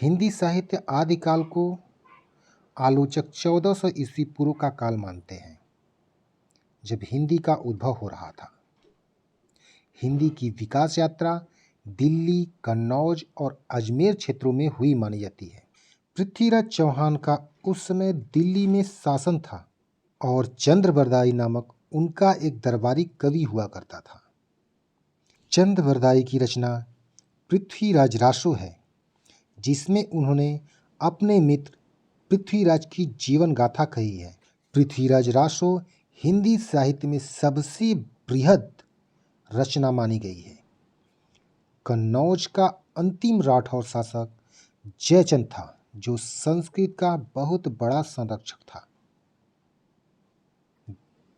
हिंदी साहित्य आदिकाल को आलोचक 1400 ईस्वी पूर्व का काल मानते हैं, जब हिंदी का उद्भव हो रहा था। हिंदी की विकास यात्रा दिल्ली, कन्नौज और अजमेर क्षेत्रों में हुई मानी जाती है। पृथ्वीराज चौहान का उस समय दिल्ली में शासन था और चंद्रबरदाई नामक उनका एक दरबारी कवि हुआ करता था। चंद्रबरदाई की रचना पृथ्वीराज रासो है, जिसमें उन्होंने अपने मित्र पृथ्वीराज की जीवन गाथा कही है। पृथ्वीराज रासो हिंदी साहित्य में सबसे बृहद रचना मानी गई है। कन्नौज का अंतिम राठौर शासक जयचंद था, जो संस्कृत का बहुत बड़ा संरक्षक था।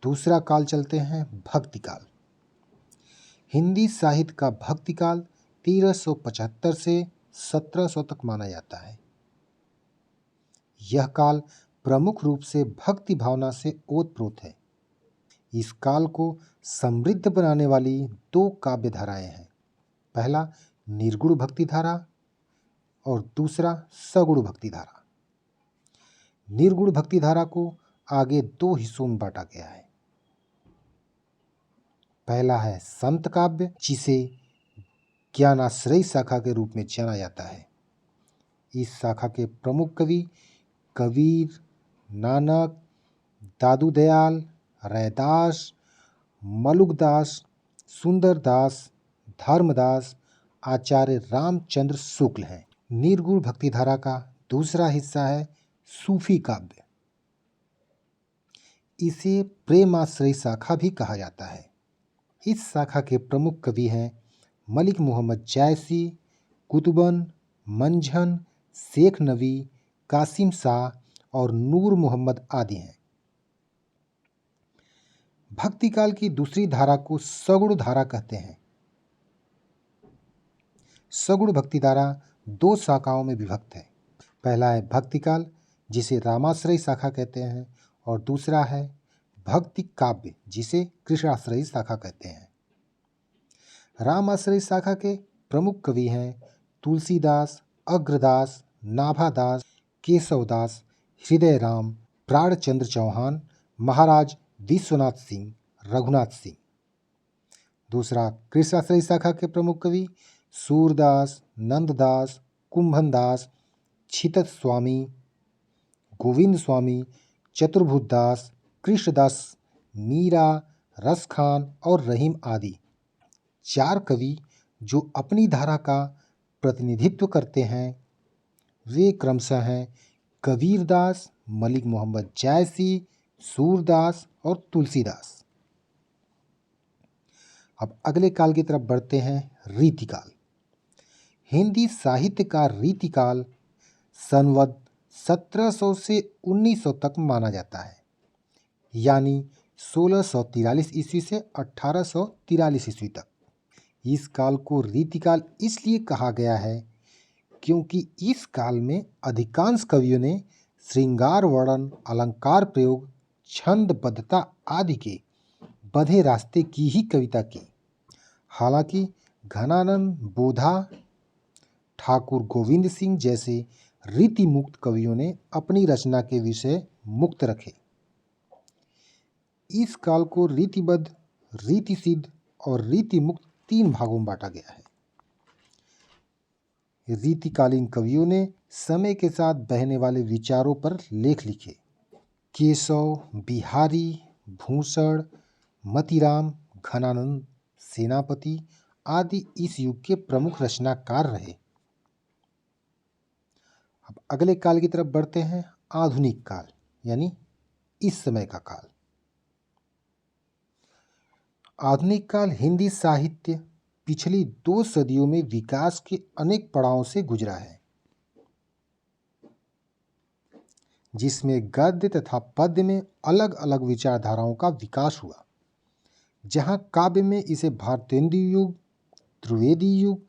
दूसरा काल चलते हैं भक्ति काल। हिंदी साहित्य का भक्ति काल 1375 से 1700 तक माना जाता है। यह काल प्रमुख रूप से भक्ति भावना से ओतप्रोत है। इस काल को समृद्ध बनाने वाली दो काव्य धाराएं हैं। पहला निर्गुण भक्ति धारा और दूसरा सगुण भक्ति धारा। निर्गुण भक्ति धारा को आगे दो हिस्सों में बांटा गया है। पहला है संत काव्य, जिसे ज्ञानाश्रयी शाखा के रूप में जाना जाता है। इस शाखा के प्रमुख कवि कबीर, नानक, दादू दयाल, रैदास, मलुकदास, सुंदरदास, धर्मदास, आचार्य रामचंद्र शुक्ल हैं। निर्गुण भक्ति धारा का दूसरा हिस्सा है सूफी काव्य। इसे प्रेमाश्रयी शाखा भी कहा जाता है। इस शाखा के प्रमुख कवि हैं मलिक मोहम्मद जैसी, कुतुबन, मंझन, शेख नबी, कासिम शाह और नूर मोहम्मद आदि हैं। भक्ति काल की दूसरी धारा को सगुण धारा कहते हैं। सगुण भक्ति धारा दो शाखाओं में विभक्त है। पहला है भक्ति काल, जिसे रामाश्रयी शाखा कहते हैं, और दूसरा है भक्ति काव्य, जिसे कृष्णाश्रयी शाखा कहते हैं। रामाश्रयी शाखा के प्रमुख कवि हैं तुलसीदास, अग्रदास, नाभादास, केशवदास, हृदयराम, प्राणचंद्र चौहान, महाराज विश्वनाथ सिंह, रघुनाथ सिंह। दूसरा कृष्णाश्रयी शाखा के प्रमुख कवि सूरदास, नंददास, कुंभनदास, छितत स्वामी, गोविंद स्वामी, चतुर्भुजदास, कृष्णदास, मीरा, रसखान और रहीम आदि। चार कवि जो अपनी धारा का प्रतिनिधित्व करते हैं, वे क्रमशः हैं कबीरदास, मलिक मोहम्मद जैसी, सूरदास और तुलसीदास। अब अगले काल की तरफ बढ़ते हैं, रीतिकाल। हिंदी साहित्य का रीतिकाल संवत 1700 से 1900 तक माना जाता है, यानी 1643 ईस्वी से 1843 ईस्वी तक। इस काल को रीतिकाल इसलिए कहा गया है क्योंकि इस काल में अधिकांश कवियों ने श्रृंगार वर्णन, अलंकार प्रयोग, छंदबद्धता आदि के बंधे रास्ते की ही कविता की। हालांकि घनानंद, बोधा, ठाकुर गोविंद सिंह जैसे रीति मुक्त कवियों ने अपनी रचना के विषय मुक्त रखे। इस काल को रीतिबद्ध, रीतिसिद्ध और रीति मुक्त तीन भागों में बांटा गया है। रीतिकालीन कवियों ने समय के साथ बहने वाले विचारों पर लेख लिखे। केशव, बिहारी, भूषण, मतीराम, घनानंद, सेनापति आदि इस युग के प्रमुख रचनाकार रहे। अब अगले काल की तरफ बढ़ते हैं, आधुनिक काल, यानी इस समय का काल। आधुनिक काल हिंदी साहित्य पिछली 2 सदियों में विकास के अनेक पड़ावों से गुजरा है, जिसमें गद्य तथा पद्य में अलग अलग विचारधाराओं का विकास हुआ। जहां काव्य में इसे भारतेंदु युग, त्रिवेदी युग,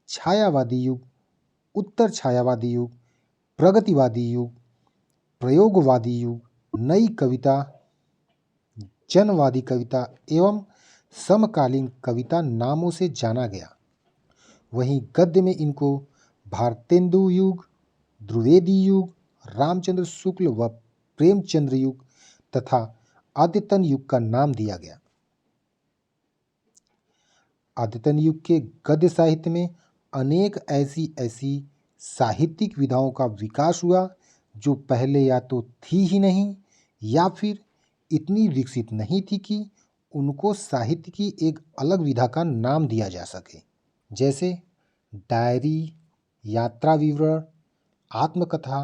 छायावादी युग, उत्तर छायावादी युग, प्रगतिवादी युग, प्रयोगवादी युग, नई कविता, जनवादी कविता एवं समकालीन कविता नामों से जाना गया। वहीं गद्य में इनको भारतेंदु युग, द्विवेदी युग, रामचंद्र शुक्ल व प्रेमचंद्र युग तथा आद्यतन युग का नाम दिया गया। आद्यतन युग के गद्य साहित्य में अनेक ऐसी साहित्यिक विधाओं का विकास हुआ जो पहले या तो थी ही नहीं या फिर इतनी विकसित नहीं थी कि उनको साहित्य की एक अलग विधा का नाम दिया जा सके, जैसे डायरी, यात्रा विवरण, आत्मकथा,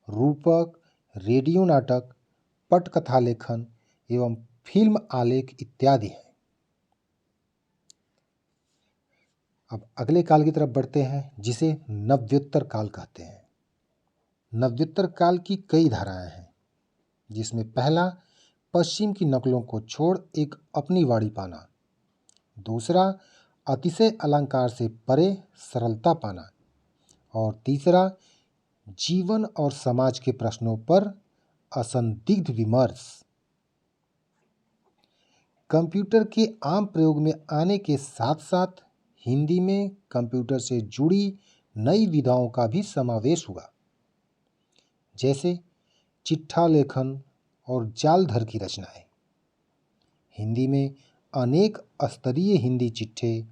रूपक, रेडियो नाटक, पटकथा लेखन एवं फिल्म आलेख इत्यादि हैं। अब अगले काल की तरफ बढ़ते हैं जिसे नव्योत्तर काल कहते हैं। नव्योत्तर काल की कई धाराएं हैं, जिसमें पहला पश्चिम की नकलों को छोड़ एक अपनी वाणी पाना, दूसरा अतिशय अलंकार से परे सरलता पाना और तीसरा जीवन और समाज के प्रश्नों पर असंदिग्ध विमर्श। कंप्यूटर के आम प्रयोग में आने के साथ साथ हिंदी में कंप्यूटर से जुड़ी नई विधाओं का भी समावेश हुआ, जैसे चिट्ठा लेखन और जालधर की रचनाएं। हिंदी में अनेक स्तरीय हिंदी चिट्ठे,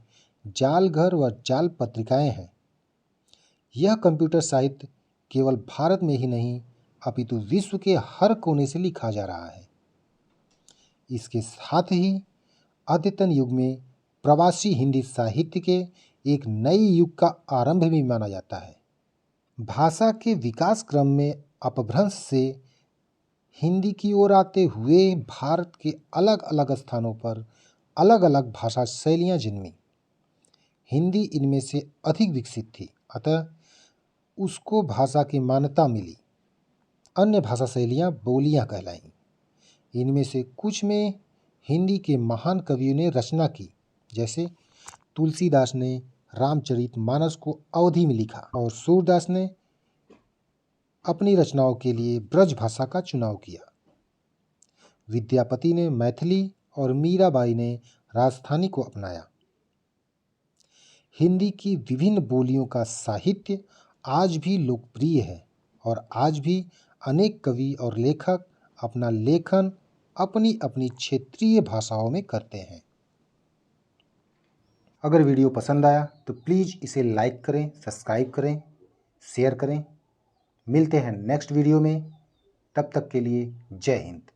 जालघर व जाल पत्रिकाएं हैं। यह कंप्यूटर साहित्य केवल भारत में ही नहीं अपितु विश्व के हर कोने से लिखा जा रहा है। इसके साथ ही अद्यतन युग में प्रवासी हिंदी साहित्य के एक नए युग का आरंभ भी माना जाता है। भाषा के विकास क्रम में अपभ्रंश से हिंदी की ओर आते हुए भारत के अलग अलग स्थानों पर अलग अलग भाषा शैलियाँ जन्मी। हिंदी इनमें से अधिक विकसित थी, अतः उसको भाषा की मान्यता मिली। अन्य भाषा शैलियाँ बोलियाँ कहलाईं। इनमें से कुछ में हिंदी के महान कवियों ने रचना की, जैसे तुलसीदास ने रामचरितमानस को अवधी में लिखा और सूरदास ने अपनी रचनाओं के लिए ब्रज भाषा का चुनाव किया। विद्यापति ने मैथिली और मीराबाई ने राजस्थानी को अपनाया। हिंदी की विभिन्न बोलियों का साहित्य आज भी लोकप्रिय है और आज भी अनेक कवि और लेखक अपना लेखन अपनी अपनी क्षेत्रीय भाषाओं में करते हैं। अगर वीडियो पसंद आया तो प्लीज़ इसे लाइक करें, सब्सक्राइब करें, शेयर करें। मिलते हैं नेक्स्ट वीडियो में, तब तक के लिए जय हिंद।